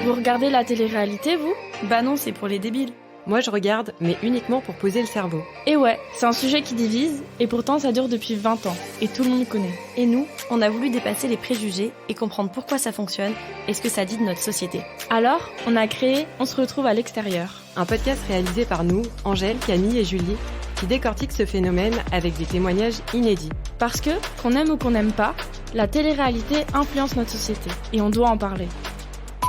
Vous regardez la télé-réalité, vous ? Bah non, c'est pour les débiles. Moi, je regarde, mais uniquement pour poser le cerveau. Et ouais, c'est un sujet qui divise, et pourtant ça dure depuis 20 ans, et tout le monde connaît. Et nous, on a voulu dépasser les préjugés et comprendre pourquoi ça fonctionne et ce que ça dit de notre société. Alors, on a créé On se retrouve à l'extérieur. Un podcast réalisé par nous, Angèle, Camille et Julie, qui décortique ce phénomène avec des témoignages inédits. Parce que, qu'on aime ou qu'on n'aime pas, la télé-réalité influence notre société, et on doit en parler.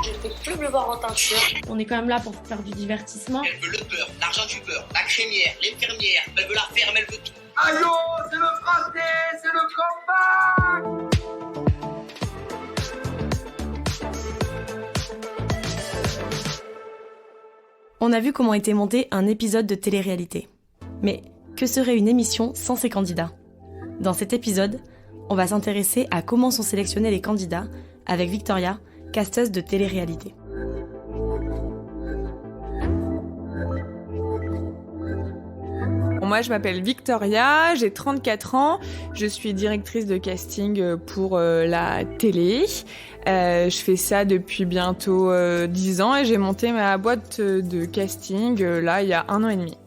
Je ne peux plus me voir en teinture. On est quand même là pour faire du divertissement. Elle veut le beurre, l'argent du beurre, la crémière, l'infirmière, elle veut la ferme, elle veut tout. Allô, c'est le français, c'est le combat. On a vu comment était monté un épisode de télé-réalité. Mais que serait une émission sans ses candidats ? Dans cet épisode, on va s'intéresser à comment sont sélectionnés les candidats avec Victoria, casteuse de télé-réalité. Moi, je m'appelle Victoria, j'ai 34 ans, je suis directrice de casting pour la télé. Je fais ça depuis bientôt 10 ans et j'ai monté ma boîte de casting là, il y a 1 an et demi.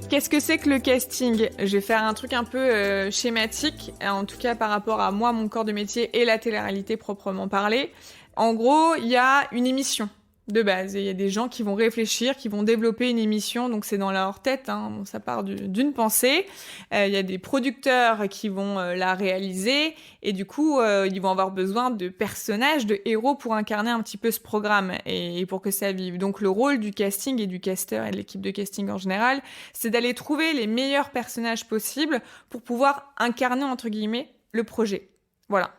Qu'est-ce que c'est que le casting ? Je vais faire un truc un peu schématique, en tout cas par rapport à moi, mon corps de métier et la télé-réalité proprement parlée. En gros, il y a une émission de base. Il y a des gens qui vont réfléchir, qui vont développer une émission, donc c'est dans leur tête, hein, ça part d'une pensée. Il y a des producteurs qui vont la réaliser, et du coup, ils vont avoir besoin de personnages, de héros pour incarner un petit peu ce programme, et pour que ça vive. Donc le rôle du casting et du casteur et de l'équipe de casting en général, c'est d'aller trouver les meilleurs personnages possibles pour pouvoir incarner, entre guillemets, le projet. Voilà.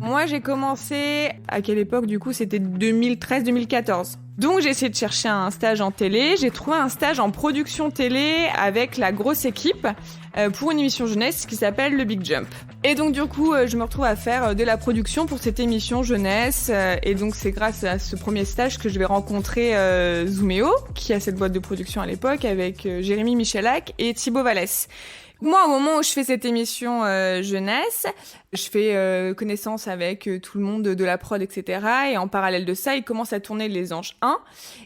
Moi, j'ai commencé, à quelle époque du coup ? C'était 2013-2014. Donc j'ai essayé de chercher un stage en télé, j'ai trouvé un stage en production télé avec la grosse équipe pour une émission jeunesse qui s'appelle le Big Jump. Et donc du coup, je me retrouve à faire de la production pour cette émission jeunesse, et donc c'est grâce à ce premier stage que je vais rencontrer Zooméo, qui a cette boîte de production à l'époque, avec Jérémy Michalak et Thibaut Vallès. Moi, au moment où je fais cette émission jeunesse, je fais connaissance avec tout le monde de la prod, etc. Et en parallèle de ça, il commence à tourner Les Anges 1.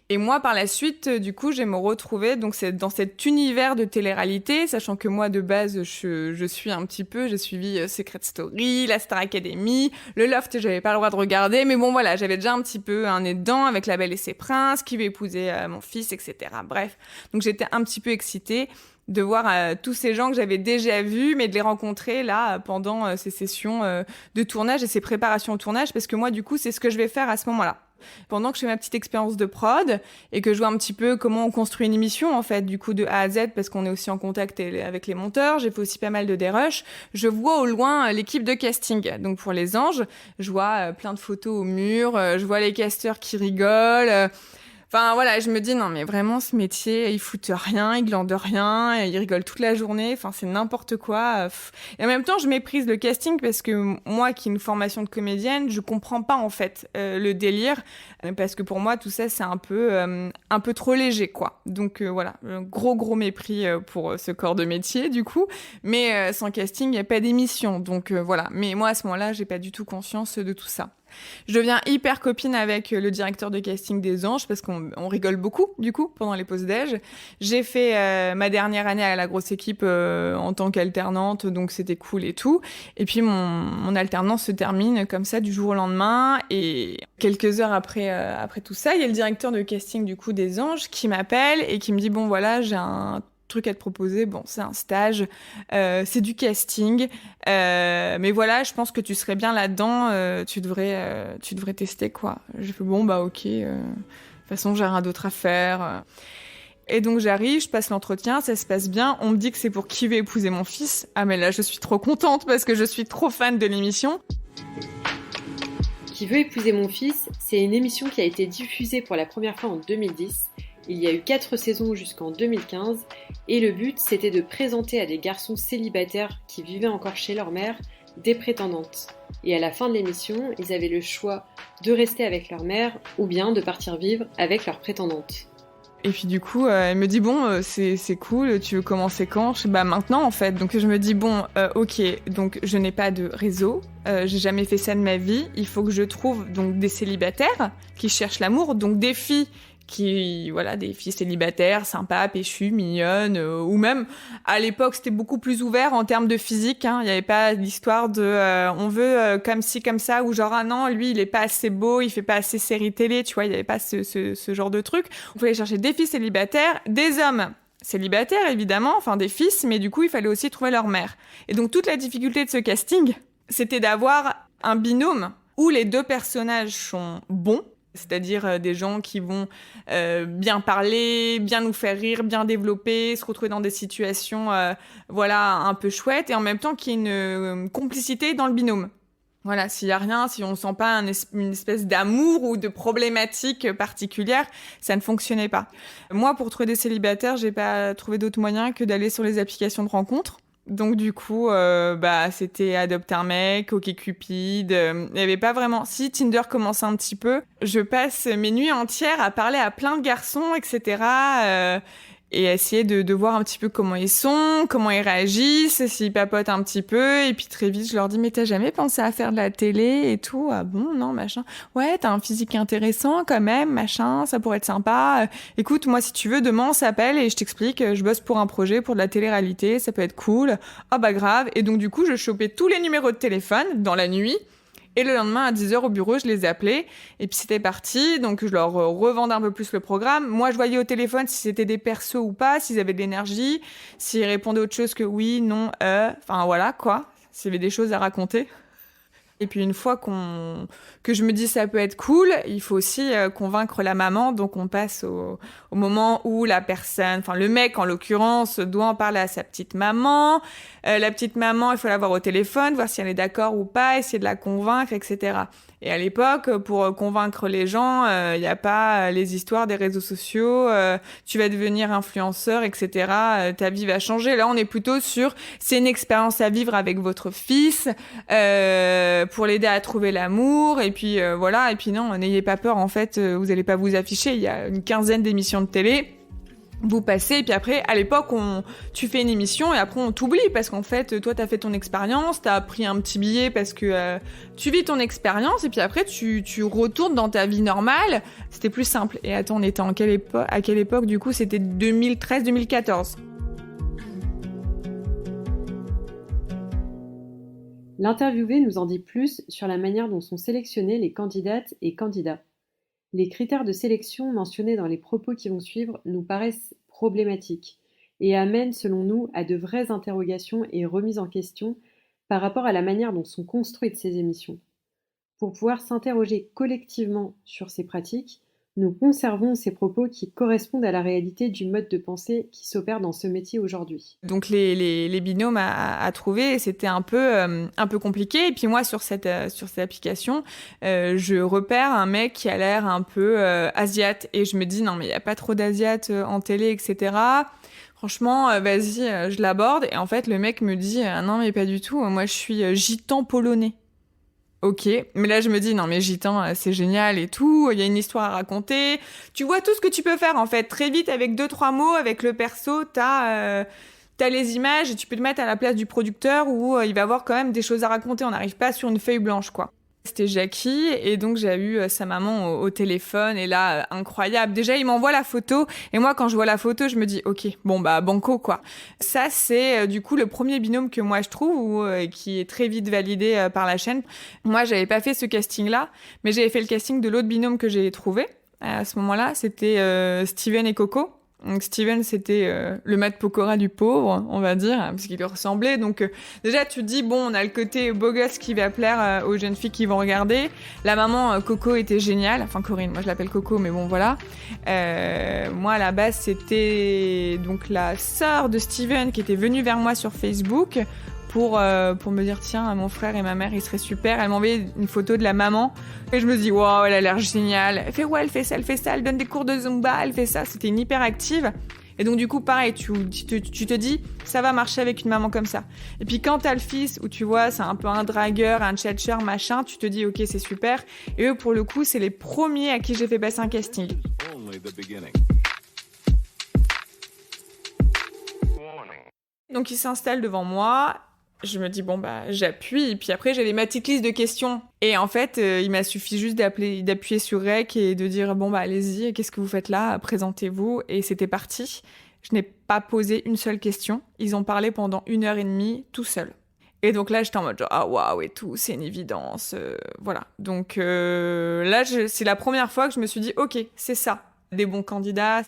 Et moi, par la suite, du coup, je vais me retrouver donc, dans cet univers de télé-réalité, sachant que moi, de base, je suis un petit peu, j'ai suivi Secret Story, la Star Academy, le Loft, j'avais pas le droit de regarder. Mais bon, voilà, j'avais déjà un petit peu un nez dedans avec La Belle et ses Princes, qui va épouser mon fils, etc. Bref, donc j'étais un petit peu excitée de voir tous ces gens que j'avais déjà vus, mais de les rencontrer là pendant ces sessions de tournage et ces préparations au tournage, parce que moi, du coup, c'est ce que je vais faire à ce moment-là. Pendant que je fais ma petite expérience de prod et que je vois un petit peu comment on construit une émission, en fait, du coup, de A à Z, parce qu'on est aussi en contact avec les monteurs, j'ai fait aussi pas mal de dérush, je vois au loin l'équipe de casting. Donc pour Les Anges, je vois plein de photos au mur, je vois les casteurs qui rigolent. Enfin voilà, je me dis non mais vraiment ce métier, ils foutent rien, ils glandent rien, ils rigolent toute la journée, enfin c'est n'importe quoi. Et en même temps, je méprise le casting parce que moi qui ai une formation de comédienne, je comprends pas en fait le délire, parce que pour moi tout ça c'est un peu trop léger quoi. Donc voilà, un gros mépris pour ce corps de métier du coup, mais sans casting, il y a pas d'émission. Donc voilà, mais moi à ce moment-là, j'ai pas du tout conscience de tout ça. Je deviens hyper copine avec le directeur de casting des Anges parce qu'on rigole beaucoup, du coup, pendant les pauses déj. J'ai fait ma dernière année à la grosse équipe en tant qu'alternante, donc c'était cool et tout. Et puis mon alternance se termine comme ça du jour au lendemain. Et quelques heures après tout ça, il y a le directeur de casting du coup des Anges qui m'appelle et qui me dit « Bon voilà, j'ai un truc à te proposer, bon c'est un stage, c'est du casting, mais voilà, je pense que tu serais bien là-dedans, tu devrais tester quoi. » J'ai fait bon bah ok, de toute façon j'ai rien d'autre à faire. Et donc j'arrive, je passe l'entretien, ça se passe bien, on me dit que c'est pour Qui veut épouser mon fils. Ah mais là je suis trop contente parce que je suis trop fan de l'émission. Qui veut épouser mon fils, c'est une émission qui a été diffusée pour la première fois en 2010. Il y a eu 4 saisons jusqu'en 2015 et le but c'était de présenter à des garçons célibataires qui vivaient encore chez leur mère des prétendantes. Et à la fin de l'émission, ils avaient le choix de rester avec leur mère ou bien de partir vivre avec leur prétendante. Et puis du coup, elle me dit bon, c'est cool, tu veux commencer quand ? Je dis bah maintenant en fait. Donc je me dis bon, ok, donc je n'ai pas de réseau, j'ai jamais fait ça de ma vie. Il faut que je trouve donc des célibataires qui cherchent l'amour, donc des filles des filles célibataires, sympas, péchues, mignonnes, ou même, à l'époque, c'était beaucoup plus ouvert en termes de physique, hein. Il n'y avait pas l'histoire de, on veut comme ci, comme ça, ou genre, ah non, lui, il est pas assez beau, il fait pas assez série télé, tu vois, il n'y avait pas ce genre de truc. On fallait chercher des filles célibataires, des hommes célibataires, évidemment, enfin, des fils, mais du coup, il fallait aussi trouver leur mère. Et donc, toute la difficulté de ce casting, c'était d'avoir un binôme où les deux personnages sont bons, c'est-à-dire des gens qui vont bien parler, bien nous faire rire, bien développer, se retrouver dans des situations un peu chouettes, et en même temps qu'il y ait une complicité dans le binôme. Voilà, s'il y a rien, si on sent pas une espèce d'amour ou de problématique particulière, ça ne fonctionnait pas. Moi, pour trouver des célibataires, j'ai pas trouvé d'autre moyen que d'aller sur les applications de rencontres. Donc du coup, c'était Adopte un mec, OkCupid. Il y avait pas vraiment. Si Tinder commençait un petit peu, je passe mes nuits entières à parler à plein de garçons, etc. Et essayer de voir un petit peu comment ils sont, comment ils réagissent, s'ils papotent un petit peu. Et puis très vite, je leur dis, mais t'as jamais pensé à faire de la télé et tout ? Ah bon, non, machin. Ouais, t'as un physique intéressant quand même, machin, ça pourrait être sympa. Écoute, moi, si tu veux, demain, on s'appelle et je t'explique, je bosse pour un projet, pour de la télé-réalité, ça peut être cool. Ah bah grave. Et donc du coup, je chopais tous les numéros de téléphone dans la nuit. Et le lendemain, à 10h au bureau, je les appelais. Et puis c'était parti. Donc je leur revendais un peu plus le programme. Moi, je voyais au téléphone si c'était des persos ou pas, s'ils avaient de l'énergie, s'ils répondaient autre chose que oui, non, enfin voilà, quoi. S'il y avait des choses à raconter. Et puis une fois que je me dis ça peut être cool, il faut aussi convaincre la maman. Donc on passe au moment où la personne, enfin le mec en l'occurrence, doit en parler à sa petite maman. La petite maman, il faut la voir au téléphone, voir si elle est d'accord ou pas, essayer de la convaincre, etc. Et à l'époque, pour convaincre les gens, il n'y a pas les histoires des réseaux sociaux, tu vas devenir influenceur, etc. Ta vie va changer. Là, on est plutôt sur, c'est une expérience à vivre avec votre fils, pour l'aider à trouver l'amour. Et puis voilà. Et puis non, n'ayez pas peur. En fait, vous n'allez pas vous afficher. Il y a une quinzaine d'émissions de télé. Vous passez, et puis après, à l'époque, tu fais une émission et après on t'oublie parce qu'en fait, toi, t'as fait ton expérience, t'as pris un petit billet parce que tu vis ton expérience et puis après, tu retournes dans ta vie normale. C'était plus simple. Et attends, on était à quelle époque du coup ? C'était 2013-2014. L'interviewé nous en dit plus sur la manière dont sont sélectionnés les candidates et candidats. Les critères de sélection mentionnés dans les propos qui vont suivre nous paraissent problématiques et amènent, selon nous, à de vraies interrogations et remises en question par rapport à la manière dont sont construites ces émissions. Pour pouvoir s'interroger collectivement sur ces pratiques, nous conservons ces propos qui correspondent à la réalité du mode de pensée qui s'opère dans ce métier aujourd'hui. Donc les binômes à trouver, c'était un peu compliqué. Et puis moi, sur cette application, je repère un mec qui a l'air un peu asiate. Et je me dis, non, mais il n'y a pas trop d'asiates en télé, etc. Franchement, vas-y, je l'aborde. Et en fait, le mec me dit, non, mais pas du tout. Moi, je suis gitan polonais. Ok, mais là je me dis non mais gitan c'est génial et tout, il y a une histoire à raconter, tu vois tout ce que tu peux faire en fait, très vite avec 2-3 mots, avec le perso, t'as les images et tu peux te mettre à la place du producteur où il va avoir quand même des choses à raconter, on n'arrive pas sur une feuille blanche quoi. C'était Jackie et donc j'ai eu sa maman au téléphone et là incroyable. Déjà il m'envoie la photo et moi quand je vois la photo je me dis ok bon bah banco quoi. Ça c'est du coup le premier binôme que moi je trouve qui est très vite validé par la chaîne. Moi j'avais pas fait ce casting là mais j'avais fait le casting de l'autre binôme que j'ai trouvé. À ce moment-là c'était Steven et Coco. Donc Steven, c'était le Matt Pokora du pauvre, on va dire, parce qu'il lui ressemblait. Donc déjà, tu te dis, bon, on a le côté beau gosse qui va plaire aux jeunes filles qui vont regarder. La maman, Coco, était géniale. Enfin, Corinne, moi je l'appelle Coco, mais bon, voilà. Moi, à la base, c'était donc la sœur de Steven qui était venue vers moi sur Facebook pour me dire, tiens, mon frère et ma mère, ils seraient super. Elle m'a envoyé une photo de la maman. Et je me dis, waouh, elle a l'air géniale. Elle fait, ouais, elle fait ça, elle donne des cours de Zumba, elle fait ça. C'était une hyperactive. Et donc, du coup, pareil, tu te dis, ça va marcher avec une maman comme ça. Et puis, quand t'as le fils, où tu vois, c'est un peu un dragueur, un tchatcheur, machin, tu te dis, ok, c'est super. Et eux, pour le coup, c'est les premiers à qui j'ai fait passer un casting. Donc il s'installe devant moi, je me dis bon bah j'appuie, et puis après j'avais ma petite liste de questions. Et en fait, il m'a suffi juste d'appuyer sur REC et de dire bon bah allez-y, qu'est-ce que vous faites là, présentez-vous, et c'était parti. Je n'ai pas posé une seule question, ils ont parlé pendant 1h30 tout seuls. Et donc là, j'étais en mode genre, ah waouh et tout, c'est une évidence, voilà. Donc là, c'est la première fois que je me suis dit, ok, c'est ça, des bons candidats.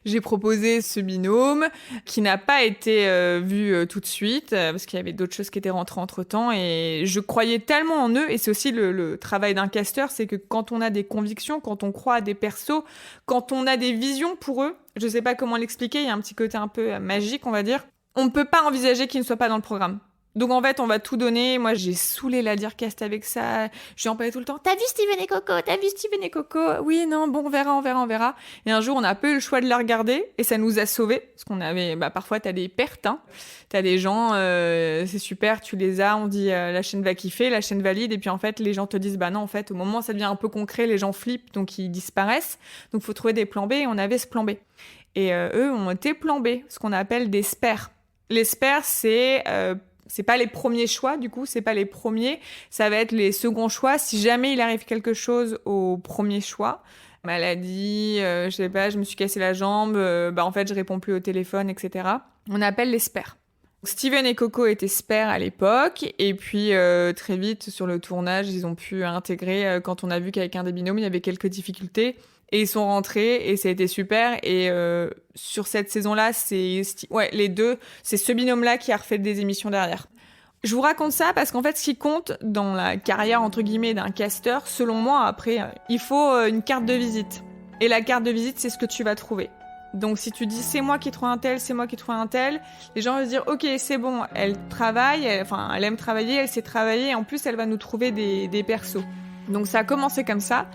J'ai proposé ce binôme qui n'a pas été vu tout de suite parce qu'il y avait d'autres choses qui étaient rentrées entre-temps et je croyais tellement en eux, et c'est aussi le travail d'un casteur, c'est que quand on a des convictions, quand on croit à des persos, quand on a des visions pour eux, je sais pas comment l'expliquer, il y a un petit côté un peu magique, on va dire, on ne peut pas envisager qu'ils ne soient pas dans le programme. Donc en fait, on va tout donner. Moi, j'ai saoulé la Dircast avec ça. Je lui en parlais tout le temps. T'as vu Steven et Coco? T'as vu Steven et Coco? Oui, non, bon, on verra. Et un jour, on a pas eu le choix de la regarder et ça nous a sauvés. Parce qu'on avait, parfois, t'as des pertes, hein. T'as des gens, c'est super, tu les as, on dit la chaîne va kiffer, la chaîne valide. Et puis en fait, les gens te disent, non, en fait, au moment où ça devient un peu concret, les gens flippent, donc ils disparaissent. Donc faut trouver des plans B et on avait ce plan B. Et eux ont été plan B, ce qu'on appelle des spares. Les spares, c'est pas les premiers choix, du coup, c'est pas les premiers, ça va être les seconds choix. Si jamais il arrive quelque chose au premier choix, maladie, je sais pas, je me suis cassé la jambe, en fait, je réponds plus au téléphone, etc. On appelle les spares. Steven et Coco étaient spares à l'époque, et puis très vite, sur le tournage, ils ont pu intégrer, quand on a vu qu'avec un des binômes, il y avait quelques difficultés, et ils sont rentrés, et ça a été super. Et sur cette saison-là, les deux, c'est ce binôme-là qui a refait des émissions derrière. Je vous raconte ça parce qu'en fait, ce qui compte dans la carrière, entre guillemets, d'un casteur, selon moi, après, il faut une carte de visite. Et la carte de visite, c'est ce que tu vas trouver. Donc si tu dis c'est moi qui trouve un tel, les gens vont se dire ok, c'est bon, elle travaille, elle aime travailler, elle sait travailler, et en plus elle va nous trouver des persos. Donc ça a commencé comme ça.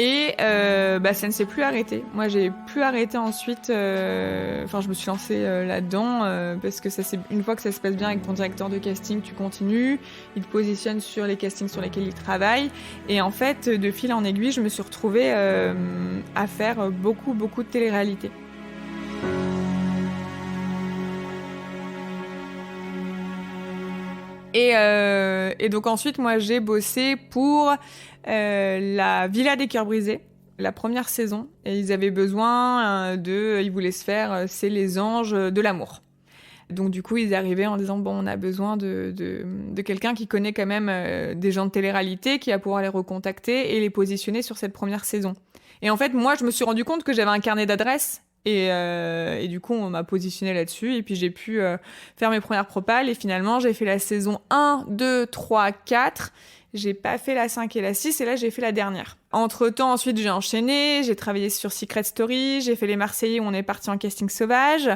Et ça ne s'est plus arrêté. Moi, j'ai plus arrêté ensuite. Je me suis lancée là-dedans parce que une fois que ça se passe bien avec ton directeur de casting, tu continues. Il te positionne sur les castings sur lesquels il travaille. Et en fait, de fil en aiguille, je me suis retrouvée à faire beaucoup de télé-réalité. Et donc ensuite, moi, j'ai bossé pour la Villa des Cœurs Brisés, la première saison. Et ils avaient besoin ils voulaient se faire, c'est les anges de l'amour. Donc du coup, ils arrivaient en disant, on a besoin de quelqu'un qui connaît quand même des gens de télé-réalité, qui va pouvoir les recontacter et les positionner sur cette première saison. Et en fait, moi, je me suis rendu compte que j'avais un carnet d'adresses. Et du coup, on m'a positionné là-dessus. Et puis, j'ai pu faire mes premières propales. Et finalement, j'ai fait la saison 1, 2, 3, 4. J'ai pas fait la 5 et la 6. Et là, j'ai fait la dernière. Entre-temps, ensuite, j'ai enchaîné. J'ai travaillé sur Secret Story. J'ai fait Les Marseillais où on est parti en casting sauvage.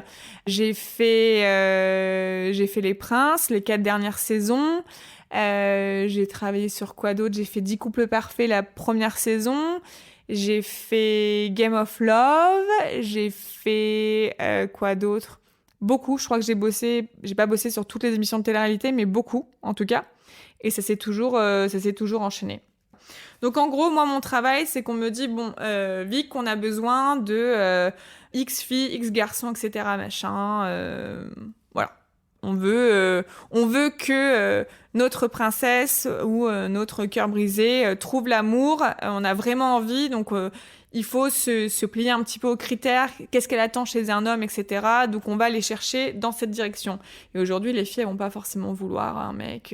J'ai fait Les Princes, les 4 dernières saisons. J'ai travaillé sur quoi d'autre? J'ai fait 10 couples parfaits la première saison. J'ai fait Game of Love, j'ai fait quoi d'autre? Beaucoup, je crois que j'ai pas bossé sur toutes les émissions de télé-réalité, mais beaucoup en tout cas. Et ça s'est toujours enchaîné. Donc en gros, moi mon travail, c'est qu'on me dit Vic, on a besoin de X filles, X garçons, etc. Voilà. On veut que notre princesse ou notre cœur brisé trouve l'amour. On a vraiment envie, donc il faut se plier un petit peu aux critères. Qu'est-ce qu'elle attend chez un homme, etc. Donc on va les chercher dans cette direction. Et aujourd'hui, les filles, elles vont pas forcément vouloir un mec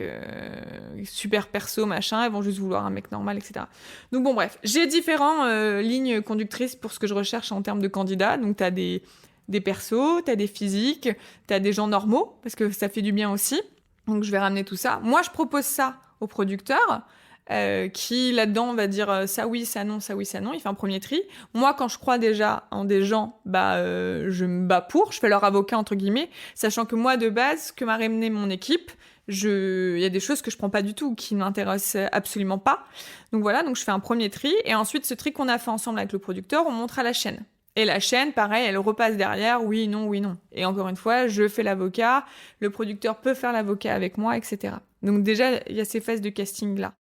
super perso, elles vont juste vouloir un mec normal, etc. Donc bon, bref, j'ai différentes lignes conductrices pour ce que je recherche en termes de candidats. Donc t'as des persos, t'as des physiques, t'as des gens normaux, parce que ça fait du bien aussi. Donc je vais ramener tout ça. Moi, je propose ça au producteur, qui là-dedans va dire ça oui, ça non, ça oui, ça non. Il fait un premier tri. Moi, quand je crois déjà en des gens, je me bats pour, je fais leur avocat entre guillemets, sachant que moi, de base, que m'a ramené mon équipe, il y a des choses que je prends pas du tout, qui ne m'intéressent absolument pas. Donc voilà, donc je fais un premier tri. Et ensuite, ce tri qu'on a fait ensemble avec le producteur, on montre à la chaîne. Et la chaîne, pareil, elle repasse derrière, oui, non. Et encore une fois, je fais l'avocat, le producteur peut faire l'avocat avec moi, etc. Donc déjà, il y a ces phases de casting-là.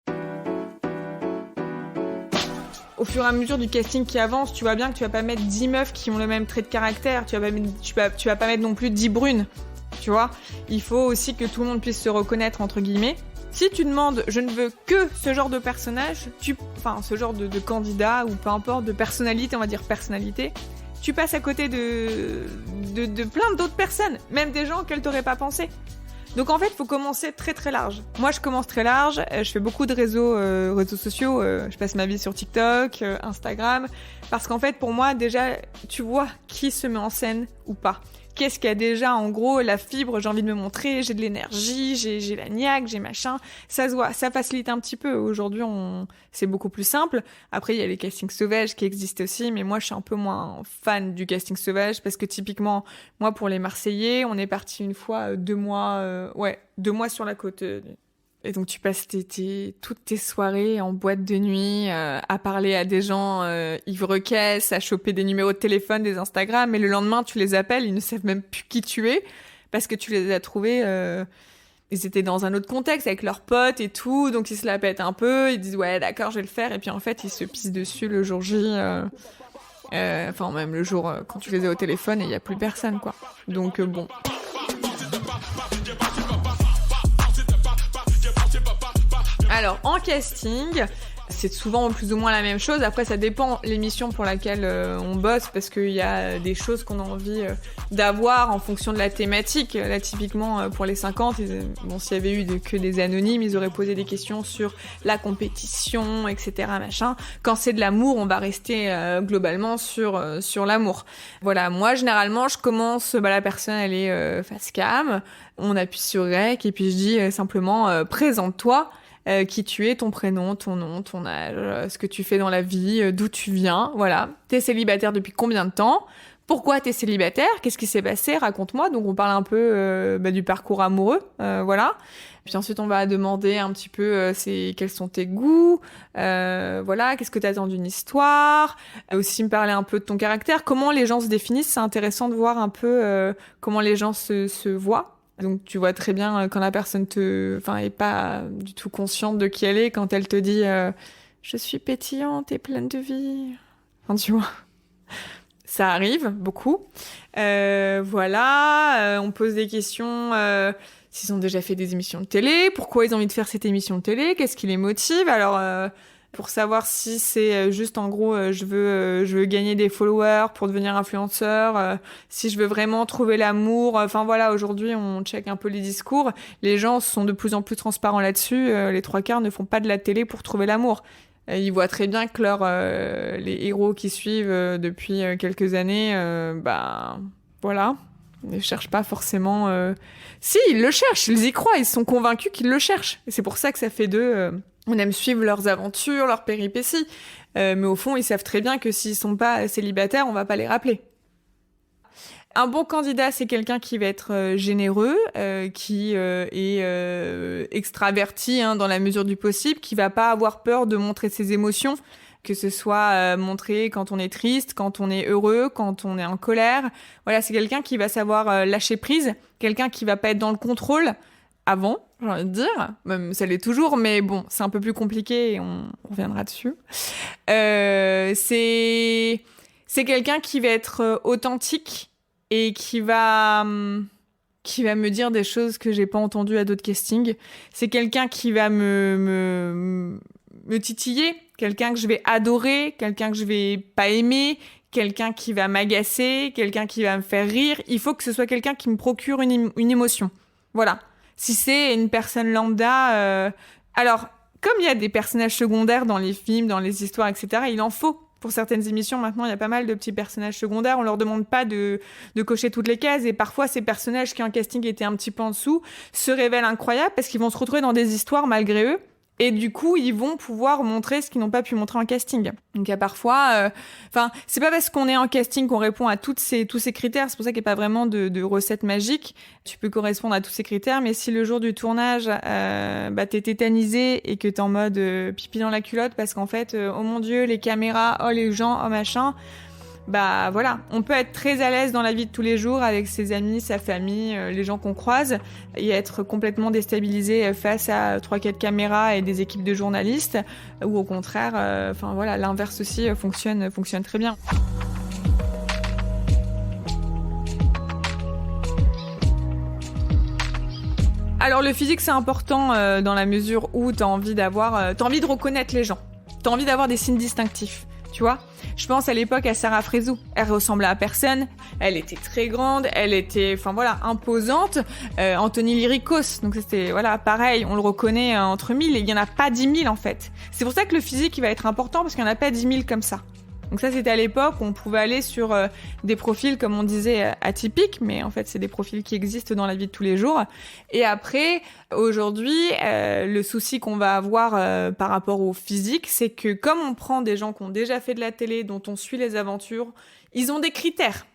Au fur et à mesure du casting qui avance, tu vois bien que tu vas pas mettre 10 meufs qui ont le même trait de caractère, tu vas pas mettre non plus 10 brunes. tu vois. Il faut aussi que tout le monde puisse se reconnaître, entre guillemets. Si tu demandes, je ne veux que ce genre de personnage, ce genre de candidat, ou peu importe, de personnalité, on va dire personnalité, tu passes à côté de plein d'autres personnes, même des gens auxquels t'aurais pas pensé. Donc en fait, il faut commencer très très large. Moi, je commence très large, je fais beaucoup de réseaux sociaux, je passe ma vie sur TikTok, Instagram, parce qu'en fait, pour moi, déjà, tu vois qui se met en scène ou pas. Qu'est-ce qui a déjà, en gros, la fibre, j'ai envie de me montrer, j'ai de l'énergie, j'ai la niaque, j'ai machin. Ça se voit, ça facilite un petit peu. Aujourd'hui, c'est beaucoup plus simple. Après, il y a les castings sauvages qui existent aussi, mais moi, je suis un peu moins fan du casting sauvage parce que typiquement, moi, pour les Marseillais, on est parti une fois 2 mois, 2 mois sur la côte. Et donc tu passes toutes tes soirées en boîte de nuit à parler à des gens ivre-caisse, à choper des numéros de téléphone, des Instagram, et le lendemain tu les appelles, ils ne savent même plus qui tu es parce que tu les as trouvés, ils étaient dans un autre contexte avec leurs potes et tout, donc ils se la pètent un peu, ils disent ouais d'accord je vais le faire, et puis en fait ils se pissent dessus le jour J, même le jour quand tu les as au téléphone et il n'y a plus personne quoi. Donc bon. Alors, en casting, c'est souvent plus ou moins la même chose. Après, ça dépend l'émission pour laquelle on bosse, parce qu'il y a des choses qu'on a envie d'avoir en fonction de la thématique. Là, typiquement, pour les 50, s'il y avait eu que des anonymes, ils auraient posé des questions sur la compétition, etc., machin. Quand c'est de l'amour, on va rester globalement sur l'amour. Voilà, moi, généralement, je commence, la personne, elle est face cam, on appuie sur REC, et puis je dis simplement, présente-toi. Qui tu es, ton prénom, ton nom, ton âge, ce que tu fais dans la vie, d'où tu viens, voilà. T'es célibataire depuis combien de temps ? Pourquoi t'es célibataire ? Qu'est-ce qui s'est passé ? Raconte-moi. Donc on parle un peu du parcours amoureux, voilà. Puis ensuite on va demander un petit peu quels sont tes goûts, voilà, qu'est-ce que t'attends d'une histoire. Aussi me parler un peu de ton caractère, comment les gens se définissent, c'est intéressant de voir un peu comment les gens se voient. Donc tu vois très bien quand la personne est pas du tout consciente de qui elle est, quand elle te dit je suis pétillante et pleine de vie. Enfin, tu vois, ça arrive beaucoup. Voilà, on pose des questions s'ils ont déjà fait des émissions de télé, pourquoi ils ont envie de faire cette émission de télé, qu'est-ce qui les motive. Alors pour savoir si c'est juste en gros je veux gagner des followers pour devenir influenceur, si je veux vraiment trouver l'amour, enfin voilà, aujourd'hui on check un peu les discours, les gens sont de plus en plus transparents là-dessus, les 3/4 ne font pas de la télé pour trouver l'amour. Ils voient très bien que les héros qui suivent depuis quelques années, voilà, ils ne cherchent pas forcément... Si, ils le cherchent, ils y croient, ils sont convaincus qu'ils le cherchent. Et c'est pour ça que ça fait d'eux... On aime suivre leurs aventures, leurs péripéties. Mais au fond, ils savent très bien que s'ils sont pas célibataires, on va pas les rappeler. Un bon candidat, c'est quelqu'un qui va être généreux, qui est extraverti dans la mesure du possible, qui va pas avoir peur de montrer ses émotions, que ce soit montré quand on est triste, quand on est heureux, quand on est en colère. Voilà, c'est quelqu'un qui va savoir lâcher prise, quelqu'un qui va pas être dans le contrôle avant, j'ai envie de dire, même ça l'est toujours, mais bon, c'est un peu plus compliqué et on reviendra dessus. C'est quelqu'un qui va être authentique et qui va me dire des choses que j'ai pas entendues à d'autres castings. C'est quelqu'un qui va me titiller, quelqu'un que je vais adorer, quelqu'un que je vais pas aimer, quelqu'un qui va m'agacer, quelqu'un qui va me faire rire. Il faut que ce soit quelqu'un qui me procure une émotion. Voilà. Si c'est une personne lambda... Alors, comme il y a des personnages secondaires dans les films, dans les histoires, etc., il en faut. Pour certaines émissions, maintenant, il y a pas mal de petits personnages secondaires. On leur demande pas de cocher toutes les cases. Et parfois, ces personnages qui, en casting, étaient un petit peu en dessous, se révèlent incroyables parce qu'ils vont se retrouver dans des histoires malgré eux. Et du coup, ils vont pouvoir montrer ce qu'ils n'ont pas pu montrer en casting. Donc, il y a parfois... c'est pas parce qu'on est en casting qu'on répond à tous ces critères. C'est pour ça qu'il n'y a pas vraiment de recette magique. Tu peux correspondre à tous ces critères, mais si le jour du tournage, t'es tétanisé et que t'es en mode pipi dans la culotte parce qu'en fait, oh mon Dieu, les caméras, oh les gens, oh machin... voilà, on peut être très à l'aise dans la vie de tous les jours avec ses amis, sa famille, les gens qu'on croise, et être complètement déstabilisé face à 3-4 caméras et des équipes de journalistes, ou au contraire, l'inverse aussi fonctionne très bien. Alors le physique c'est important dans la mesure où t'as envie de reconnaître les gens. T'as envie d'avoir des signes distinctifs, tu vois. Je pense à l'époque à Sarah Frézou. Elle ressemblait à personne. Elle était très grande. Elle était, imposante. Anthony Lyricos. Donc c'était, pareil. On le reconnaît entre 1000 et il y en a pas 10 000 en fait. C'est pour ça que le physique il va être important parce qu'il y en a pas 10 000 comme ça. Donc ça, c'était à l'époque où on pouvait aller sur des profils, comme on disait, atypiques, mais en fait, c'est des profils qui existent dans la vie de tous les jours. Et après, aujourd'hui, le souci qu'on va avoir par rapport au physique, c'est que comme on prend des gens qui ont déjà fait de la télé, dont on suit les aventures, ils ont des critères.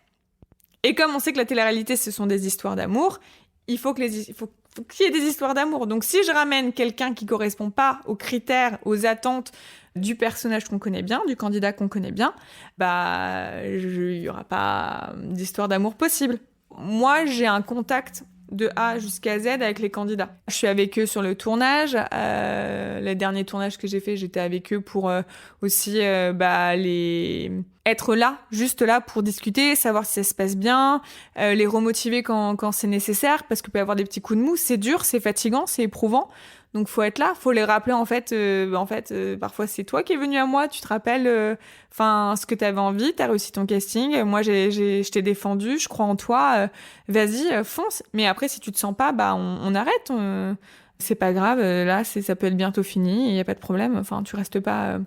Et comme on sait que la télé-réalité, ce sont des histoires d'amour, il faut qu'il y ait des histoires d'amour. Donc si je ramène quelqu'un qui correspond pas aux critères, aux attentes du personnage qu'on connaît bien, du candidat qu'on connaît bien, il y aura pas d'histoire d'amour possible. Moi, j'ai un contact de A jusqu'à Z avec les candidats. Je suis avec eux sur le tournage. Les derniers tournages que j'ai fait, j'étais avec eux pour aussi être là, juste là pour discuter, savoir si ça se passe bien, les remotiver quand c'est nécessaire, parce qu'il peut y avoir des petits coups de mou. C'est dur, c'est fatigant, c'est éprouvant. Donc faut être là, faut les rappeler en fait, parfois c'est toi qui es venu à moi, tu te rappelles ce que t'avais envie, t'as réussi ton casting, moi je t'ai défendu, je crois en toi, vas-y, fonce. Mais après si tu te sens pas, on arrête, c'est pas grave, là ça peut être bientôt fini, il y a pas de problème. Enfin tu restes pas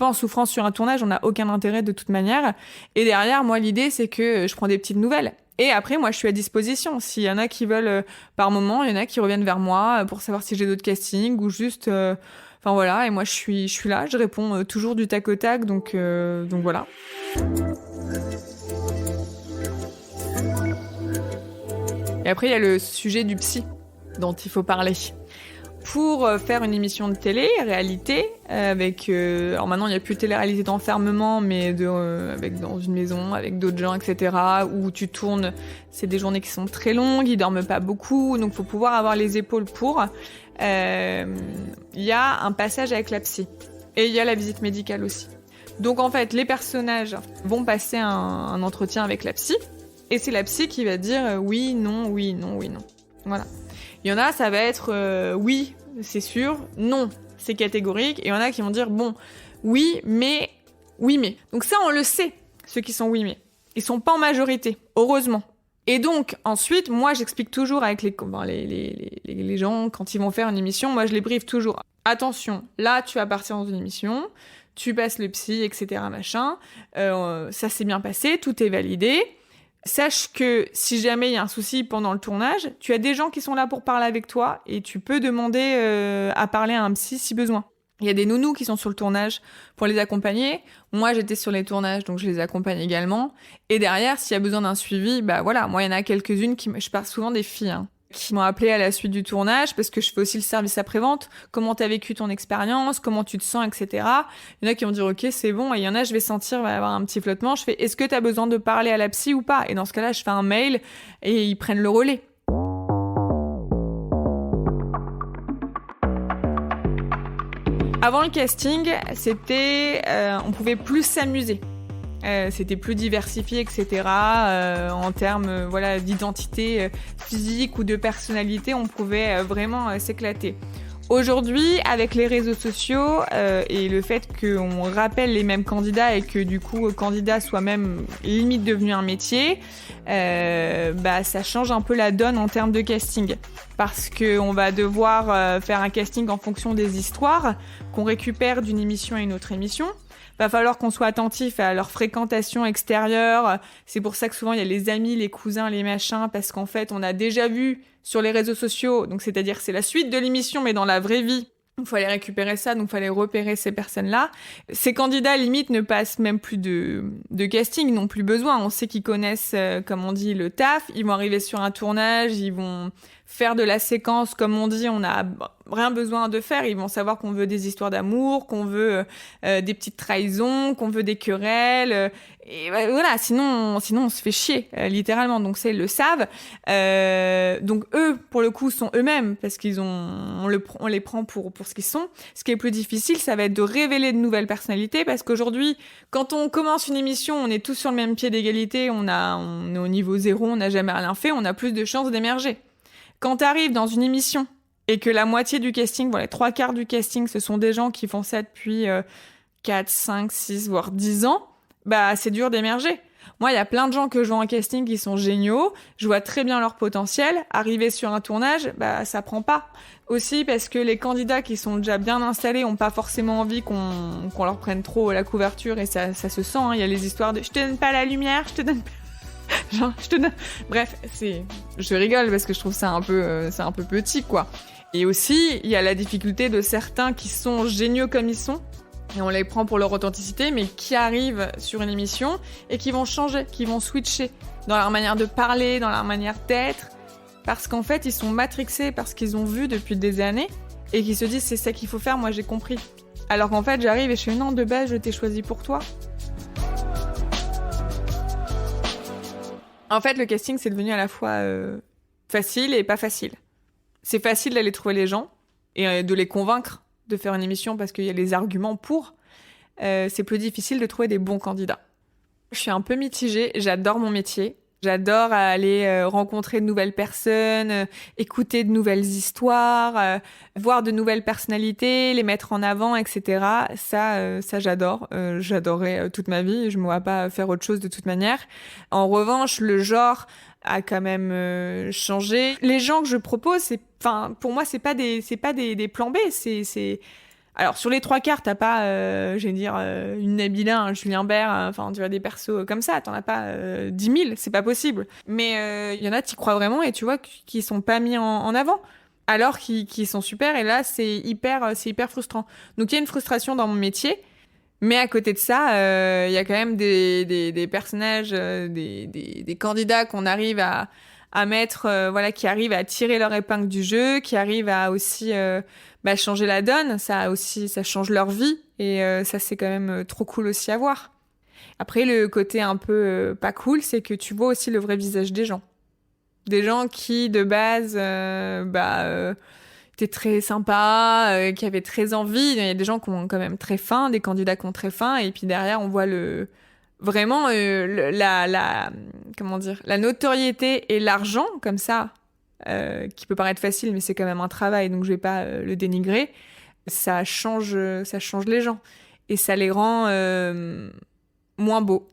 en souffrance sur un tournage, on n'a aucun intérêt de toute manière. Et derrière moi l'idée c'est que je prends des petites nouvelles. Et après, moi, je suis à disposition. S'il y en a qui veulent, par moment, il y en a qui reviennent vers moi pour savoir si j'ai d'autres castings ou juste... Et moi, je suis là, je réponds toujours du tac au tac, donc voilà. Et après, il y a le sujet du psy dont il faut parler. Pour faire une émission de télé-réalité, avec... alors maintenant, il n'y a plus de télé-réalité d'enfermement, mais dans une maison, avec d'autres gens, etc., où tu tournes... C'est des journées qui sont très longues, ils dorment pas beaucoup, donc il faut pouvoir avoir les épaules pour. Il y a un passage avec la psy. Et il y a la visite médicale aussi. Donc en fait, les personnages vont passer un entretien avec la psy, et c'est la psy qui va dire oui, non, oui, non, oui, non. Voilà. Il y en a, ça va être oui, c'est sûr, non, c'est catégorique. Et il y en a qui vont dire bon, oui, mais. Donc ça, on le sait, ceux qui sont oui, mais. Ils sont pas en majorité, heureusement. Et donc, ensuite, moi, j'explique toujours avec les gens, quand ils vont faire une émission, moi, je les briefe toujours. Attention, là, tu vas partir dans une émission, tu passes le psy, etc., machin. Ça s'est bien passé, tout est validé. Sache que si jamais il y a un souci pendant le tournage, tu as des gens qui sont là pour parler avec toi et tu peux demander à parler à un psy si besoin. Il y a des nounous qui sont sur le tournage pour les accompagner. Moi, j'étais sur les tournages, donc je les accompagne également. Et derrière, s'il y a besoin d'un suivi, moi, il y en a quelques-unes je parle souvent des filles, qui m'ont appelé à la suite du tournage, parce que je fais aussi le service après-vente. Comment t'as vécu ton expérience, comment tu te sens, etc. Il y en a qui vont dire ok, c'est bon, et il y en a, je vais sentir, va y avoir un petit flottement. Je fais est-ce que t'as besoin de parler à la psy ou pas? Et dans ce cas-là, je fais un mail et ils prennent le relais. Avant le casting, on pouvait plus s'amuser. C'était plus diversifié, etc. En termes d'identité physique ou de personnalité, on pouvait vraiment s'éclater. Aujourd'hui, avec les réseaux sociaux et le fait qu'on rappelle les mêmes candidats et que du coup, candidat soit même limite devenu un métier, ça change un peu la donne en termes de casting. Parce qu'on va devoir faire un casting en fonction des histoires qu'on récupère d'une émission à une autre émission. Va falloir qu'on soit attentif à leur fréquentation extérieure. C'est pour ça que souvent il y a les amis, les cousins, les machins, parce qu'en fait on a déjà vu sur les réseaux sociaux, donc c'est-à-dire c'est la suite de l'émission mais dans la vraie vie. Il fallait récupérer ça, donc il fallait repérer ces personnes-là. Ces candidats, limite, ne passent même plus de casting, ils n'ont plus besoin. On sait qu'ils connaissent, comme on dit, le taf. Ils vont arriver sur un tournage, ils vont faire de la séquence, comme on dit, on n'a rien besoin de faire. Ils vont savoir qu'on veut des histoires d'amour, qu'on veut des petites trahisons, qu'on veut des querelles. Et voilà, sinon on se fait chier, littéralement. Donc ça, ils le savent. Donc eux, pour le coup, sont eux-mêmes, parce on les prend pour ce qu'ils sont. Ce qui est plus difficile, ça va être de révéler de nouvelles personnalités, parce qu'aujourd'hui, quand on commence une émission, on est tous sur le même pied d'égalité, on est au niveau 0, on n'a jamais rien fait, on a plus de chances d'émerger. Quand t'arrives dans une émission et que la moitié du casting, les 3/4 du casting, ce sont des gens qui font ça depuis 4, 5, 6, voire 10 ans, c'est dur d'émerger. Moi, il y a plein de gens que je vois en casting qui sont géniaux, je vois très bien leur potentiel. Arriver sur un tournage, ça prend pas. Aussi parce que les candidats qui sont déjà bien installés ont pas forcément envie qu'on leur prenne trop la couverture et ça se sent. Il y a les histoires de « je te donne pas la lumière, je te donne pas... » Genre, je te donne... Bref, je rigole parce que je trouve ça un peu petit, quoi. Et aussi, il y a la difficulté de certains qui sont géniaux comme ils sont, et on les prend pour leur authenticité, mais qui arrivent sur une émission et qui vont changer, qui vont switcher dans leur manière de parler, dans leur manière d'être, parce qu'en fait, ils sont matrixés par ce qu'ils ont vu depuis des années et qui se disent c'est ça qu'il faut faire, moi j'ai compris. Alors qu'en fait, j'arrive et je fais non, de base, je t'ai choisi pour toi. En fait, le casting, c'est devenu à la fois facile et pas facile. C'est facile d'aller trouver les gens et de les convaincre de faire une émission parce qu'il y a les arguments pour. C'est plus difficile de trouver des bons candidats. Je suis un peu mitigée, j'adore mon métier. J'adore aller rencontrer de nouvelles personnes, écouter de nouvelles histoires, voir de nouvelles personnalités, les mettre en avant, etc. Ça j'adore. J'adorerais toute ma vie. Je me vois pas faire autre chose de toute manière. En revanche, le genre a quand même changé. Les gens que je propose, pour moi, c'est pas des plans B. Alors, sur les 3/4, t'as pas, une Nabila, un Julien Bert, tu vois, des persos comme ça, t'en as pas 10 000, c'est pas possible. Mais y en a, t'y crois vraiment, et tu vois, qui sont pas mis en avant, alors qu'ils sont super, et là, c'est hyper frustrant. Donc, il y a une frustration dans mon métier, mais à côté de ça, y a quand même des personnages, des candidats qu'on arrive à mettre, qui arrivent à tirer leur épingle du jeu, qui arrivent à aussi changer la donne, ça change leur vie, et ça c'est quand même trop cool aussi à voir. Après, le côté un peu pas cool, c'est que tu vois aussi le vrai visage des gens. Des gens qui, de base, étaient très sympas, qui avaient très envie. Il y a des gens qui ont quand même très faim, des candidats qui ont très faim, et puis derrière, on voit vraiment la notoriété et l'argent, comme ça, qui peut paraître facile, mais c'est quand même un travail, donc je vais pas le dénigrer. Ça change les gens. Et ça les rend moins beaux,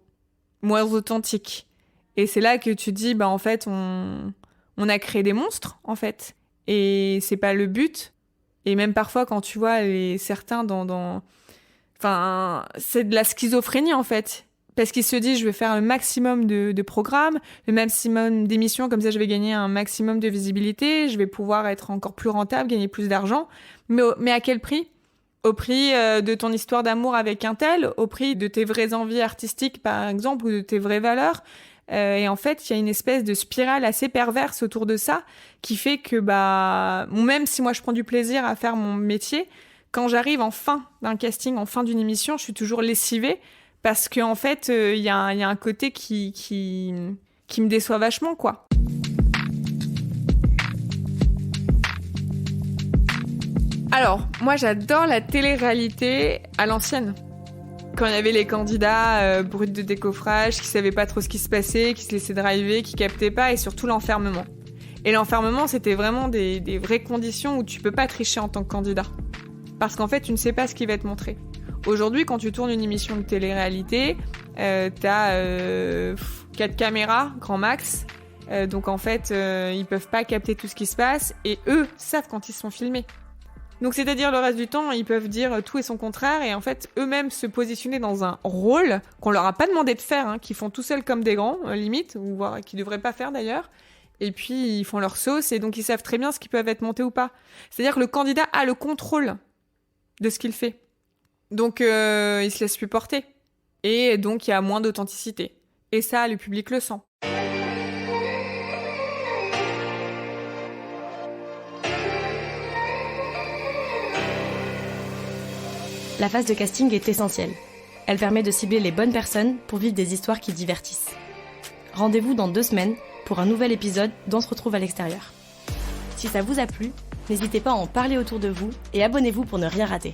moins authentiques. Et c'est là que tu dis, en fait, on a créé des monstres, en fait. Et c'est pas le but. Et même parfois, quand tu vois certains c'est de la schizophrénie, en fait. Parce qu'ils se disent, je vais faire le maximum de programmes, le maximum d'émissions, comme ça je vais gagner un maximum de visibilité, je vais pouvoir être encore plus rentable, gagner plus d'argent. Mais à quel prix ? Au prix de ton histoire d'amour avec un tel, au prix de tes vraies envies artistiques, par exemple, ou de tes vraies valeurs. Et en fait, il y a une espèce de spirale assez perverse autour de ça, qui fait que, même si moi je prends du plaisir à faire mon métier, quand j'arrive en fin d'un casting, en fin d'une émission, je suis toujours lessivée, parce qu'en fait, il y a un côté qui me déçoit vachement, quoi. Alors, moi, j'adore la télé-réalité à l'ancienne. Quand il y avait les candidats bruts de décoffrage, qui savaient pas trop ce qui se passait, qui se laissaient driver, qui captaient pas, et surtout l'enfermement. Et l'enfermement, c'était vraiment des vraies conditions où tu peux pas tricher en tant que candidat. Parce qu'en fait, tu ne sais pas ce qui va te montrer. Aujourd'hui, quand tu tournes une émission de télé-réalité, t'as 4 caméras, grand max. Donc en fait, ils peuvent pas capter tout ce qui se passe, et eux savent quand ils sont filmés. Donc c'est-à-dire le reste du temps, ils peuvent dire tout et son contraire, et en fait, eux-mêmes se positionner dans un rôle qu'on leur a pas demandé de faire, qu'ils font tout seuls comme des grands, limite, ou voire qu'ils devraient pas faire d'ailleurs. Et puis, ils font leur sauce, et donc ils savent très bien ce qui peut être monté ou pas. C'est-à-dire que le candidat a le contrôle de ce qu'il fait. Donc, il se laisse plus porter. Et donc, il y a moins d'authenticité. Et ça, le public le sent. La phase de casting est essentielle. Elle permet de cibler les bonnes personnes pour vivre des histoires qui divertissent. Rendez-vous dans 2 semaines pour un nouvel épisode d'On se retrouve à l'extérieur. Si ça vous a plu, n'hésitez pas à en parler autour de vous et abonnez-vous pour ne rien rater.